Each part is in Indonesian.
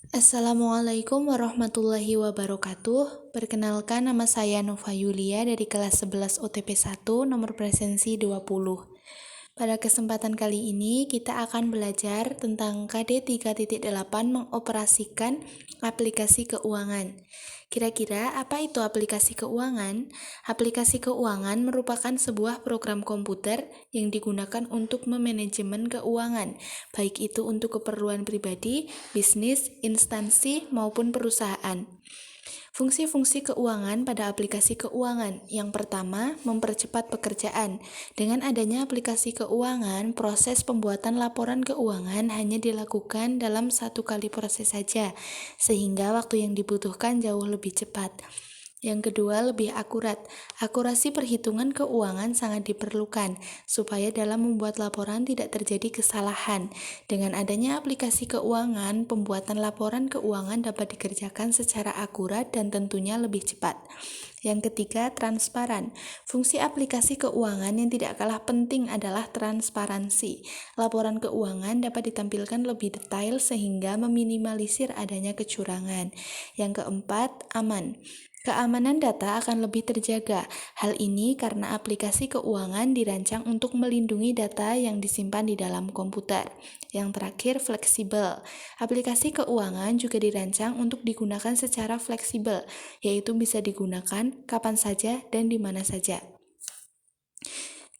Assalamualaikum warahmatullahi wabarakatuh. Perkenalkan, nama saya Nova Yulia dari kelas 11 OTP 1 nomor presensi 20. Pada kesempatan kali ini kita akan belajar tentang KD 3.8 mengoperasikan aplikasi keuangan. Kira-kira apa itu aplikasi keuangan? Aplikasi keuangan merupakan sebuah program komputer yang digunakan untuk memanajemen keuangan, baik itu untuk keperluan pribadi, bisnis, instansi, maupun perusahaan. Fungsi-fungsi keuangan pada aplikasi keuangan. Yang pertama, mempercepat pekerjaan. Dengan adanya aplikasi keuangan, proses pembuatan laporan keuangan hanya dilakukan dalam satu kali proses saja, sehingga waktu yang dibutuhkan jauh lebih cepat. Yang kedua, lebih akurat. Akurasi perhitungan keuangan sangat diperlukan, supaya dalam membuat laporan tidak terjadi kesalahan. Dengan adanya aplikasi keuangan, pembuatan laporan keuangan dapat dikerjakan secara akurat dan tentunya lebih cepat. Yang ketiga, transparan. Fungsi aplikasi keuangan yang tidak kalah penting adalah transparansi. Laporan keuangan dapat ditampilkan lebih detail sehingga meminimalisir adanya kecurangan. Yang keempat, aman. Keamanan data akan lebih terjaga. Hal ini karena aplikasi keuangan dirancang untuk melindungi data yang disimpan di dalam komputer. Yang terakhir, fleksibel. Aplikasi keuangan juga dirancang untuk digunakan secara fleksibel, yaitu bisa digunakan kapan saja dan di mana saja.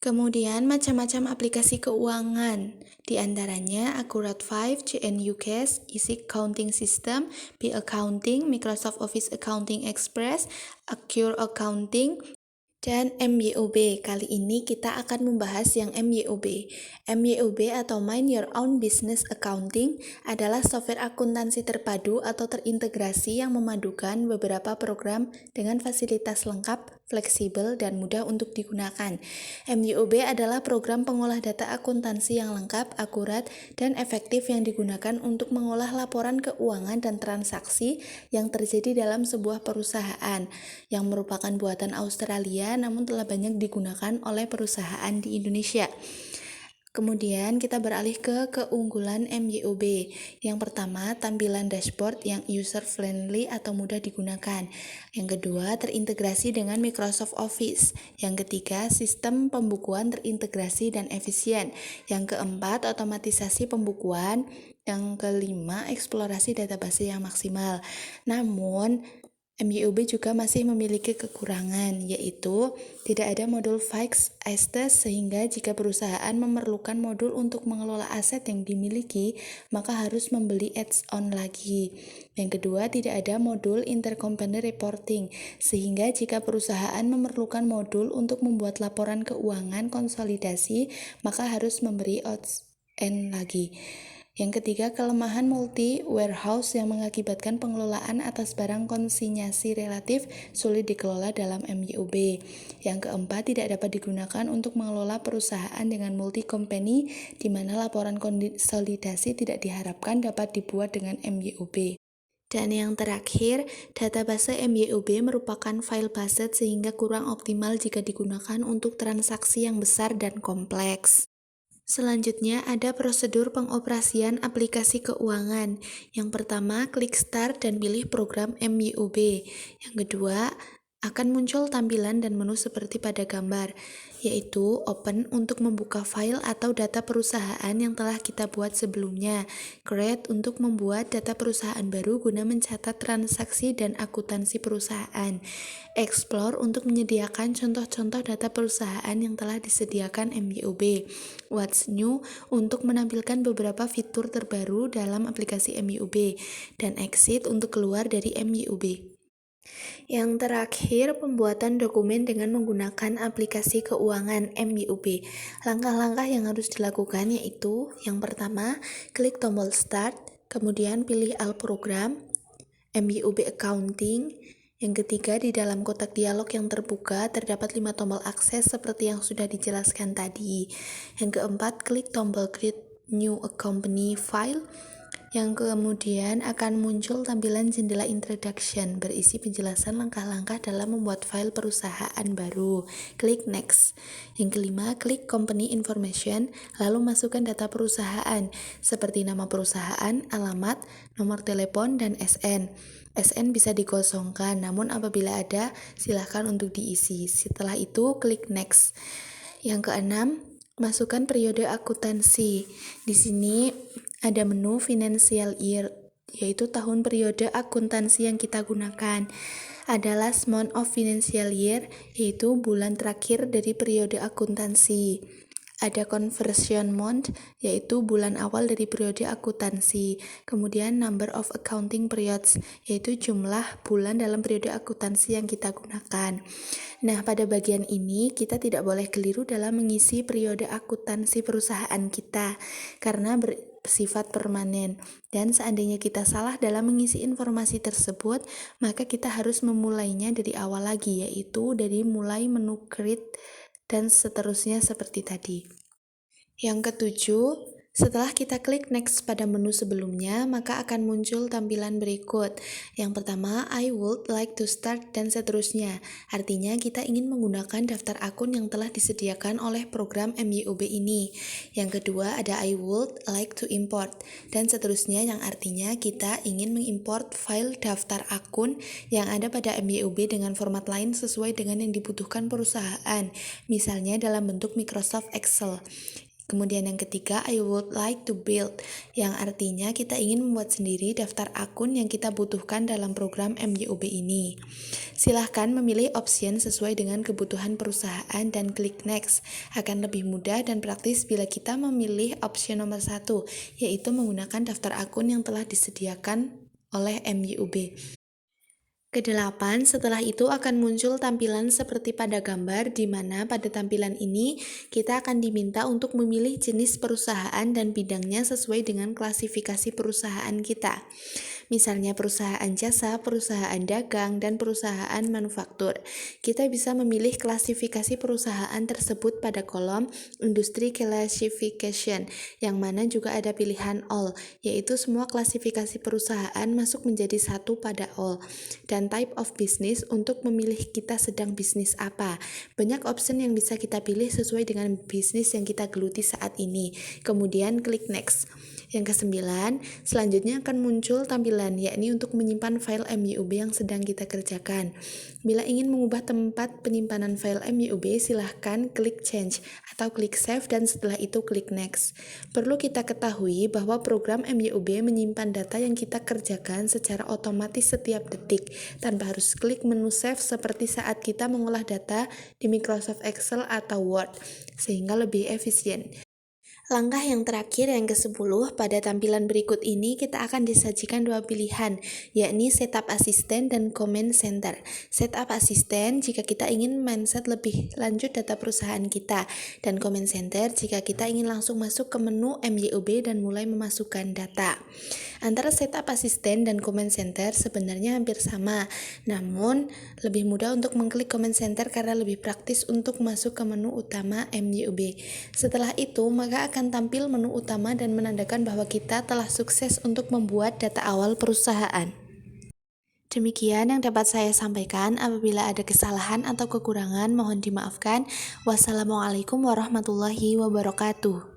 Kemudian macam-macam aplikasi keuangan, di antaranya Accurate5, GNU Cash, Easy Accounting System, B-Accounting, Microsoft Office Accounting Express, Accure Accounting, dan MYOB. Kali ini kita akan membahas yang MYOB. MYOB atau Mind Your Own Business Accounting adalah software akuntansi terpadu atau terintegrasi yang memadukan beberapa program dengan fasilitas lengkap, fleksibel, dan mudah untuk digunakan. MYOB adalah program pengolah data akuntansi yang lengkap, akurat, dan efektif yang digunakan untuk mengolah laporan keuangan dan transaksi yang terjadi dalam sebuah perusahaan, yang merupakan buatan Australia namun telah banyak digunakan oleh perusahaan di Indonesia. Kemudian kita beralih ke keunggulan MYOB. Yang pertama, tampilan dashboard yang user friendly atau mudah digunakan. Yang kedua, terintegrasi dengan Microsoft Office. Yang ketiga, sistem pembukuan terintegrasi dan efisien. Yang keempat, otomatisasi pembukuan. Yang kelima, eksplorasi database yang maksimal. Namun, MYOB juga masih memiliki kekurangan, yaitu tidak ada modul fixed assets, sehingga jika perusahaan memerlukan modul untuk mengelola aset yang dimiliki, maka harus membeli add-on lagi. Yang kedua, tidak ada modul intercompany reporting, sehingga jika perusahaan memerlukan modul untuk membuat laporan keuangan konsolidasi, maka harus memberi add-on lagi. Yang ketiga, kelemahan multi-warehouse yang mengakibatkan pengelolaan atas barang konsinyasi relatif sulit dikelola dalam MYOB. Yang keempat, tidak dapat digunakan untuk mengelola perusahaan dengan multi-company, di mana laporan konsolidasi tidak diharapkan dapat dibuat dengan MYOB. Dan yang terakhir, database MYOB merupakan file based sehingga kurang optimal jika digunakan untuk transaksi yang besar dan kompleks. Selanjutnya ada prosedur pengoperasian aplikasi keuangan. Yang pertama, klik Start dan pilih program MYOB. Yang kedua, akan muncul tampilan dan menu seperti pada gambar, yaitu Open untuk membuka file atau data perusahaan yang telah kita buat sebelumnya, Create untuk membuat data perusahaan baru guna mencatat transaksi dan akuntansi perusahaan, Explore untuk menyediakan contoh-contoh data perusahaan yang telah disediakan MYOB, What's New untuk menampilkan beberapa fitur terbaru dalam aplikasi MYOB, dan Exit untuk keluar dari MYOB. Yang terakhir, pembuatan dokumen dengan menggunakan aplikasi keuangan MYOB. Langkah-langkah yang harus dilakukan yaitu, yang pertama, klik tombol Start, kemudian pilih All Program, MYOB Accounting. Yang ketiga, di dalam kotak dialog yang terbuka terdapat 5 tombol akses seperti yang sudah dijelaskan tadi. Yang keempat, klik tombol Create New Company File. Yang kemudian akan muncul tampilan jendela introduction berisi penjelasan langkah-langkah dalam membuat file perusahaan baru. Klik next. Yang kelima, klik company information, lalu masukkan data perusahaan seperti nama perusahaan, alamat, nomor telepon, dan SN. SN bisa dikosongkan, namun apabila ada, silakan untuk diisi. Setelah itu, klik next. Yang keenam, masukkan periode akuntansi. Di sini ada menu financial year, yaitu tahun periode akuntansi yang kita gunakan. Ada last month of financial year, yaitu bulan terakhir dari periode akuntansi. Ada conversion month, yaitu bulan awal dari periode akuntansi. Kemudian number of accounting periods, yaitu jumlah bulan dalam periode akuntansi yang kita gunakan. Nah, pada bagian ini kita tidak boleh keliru dalam mengisi periode akuntansi perusahaan kita karena bersifat permanen. Dan seandainya kita salah dalam mengisi informasi tersebut, maka kita harus memulainya dari awal lagi, yaitu dari mulai menu create dan seterusnya seperti tadi. Yang ketujuh, setelah kita klik next pada menu sebelumnya, maka akan muncul tampilan berikut. Yang pertama, I would like to start, dan seterusnya. Artinya kita ingin menggunakan daftar akun yang telah disediakan oleh program MYOB ini. Yang kedua, ada I would like to import, dan seterusnya, yang artinya kita ingin mengimport file daftar akun yang ada pada MYOB dengan format lain sesuai dengan yang dibutuhkan perusahaan, misalnya dalam bentuk Microsoft Excel. Kemudian yang ketiga, I would like to build, yang artinya kita ingin membuat sendiri daftar akun yang kita butuhkan dalam program MYOB ini. Silahkan memilih option sesuai dengan kebutuhan perusahaan dan klik next. Akan lebih mudah dan praktis bila kita memilih option nomor 1, yaitu menggunakan daftar akun yang telah disediakan oleh MYOB. Kedelapan, setelah itu akan muncul tampilan seperti pada gambar, di mana pada tampilan ini kita akan diminta untuk memilih jenis perusahaan dan bidangnya sesuai dengan klasifikasi perusahaan kita. Misalnya perusahaan jasa, perusahaan dagang, dan perusahaan manufaktur. Kita bisa memilih klasifikasi perusahaan tersebut pada kolom Industry Classification, yang mana juga ada pilihan all, yaitu semua klasifikasi perusahaan masuk menjadi satu pada all. Dan type of business untuk memilih kita sedang bisnis apa. Banyak option yang bisa kita pilih sesuai dengan bisnis yang kita geluti saat ini. Kemudian klik next. Yang kesembilan, selanjutnya akan muncul tampilan, yakni untuk menyimpan file MYOB yang sedang kita kerjakan. Bila ingin mengubah tempat penyimpanan file MYOB, silahkan klik change atau klik save dan setelah itu klik next. Perlu kita ketahui bahwa program MYOB menyimpan data yang kita kerjakan secara otomatis setiap detik, tanpa harus klik menu save seperti saat kita mengolah data di Microsoft Excel atau Word, sehingga lebih efisien. Langkah yang terakhir yang ke-10, pada tampilan berikut ini kita akan disajikan dua pilihan, yakni setup asisten dan command center. Setup asisten jika kita ingin mindset lebih lanjut data perusahaan kita, dan command center jika kita ingin langsung masuk ke menu MYOB dan mulai memasukkan data. Antara setup asisten dan command center sebenarnya hampir sama, namun lebih mudah untuk mengklik command center karena lebih praktis untuk masuk ke menu utama MYOB. Setelah itu, maka akan tampil menu utama dan menandakan bahwa kita telah sukses untuk membuat data awal perusahaan. Demikian yang dapat saya sampaikan. Apabila ada kesalahan atau kekurangan, mohon dimaafkan. Wassalamualaikum warahmatullahi wabarakatuh.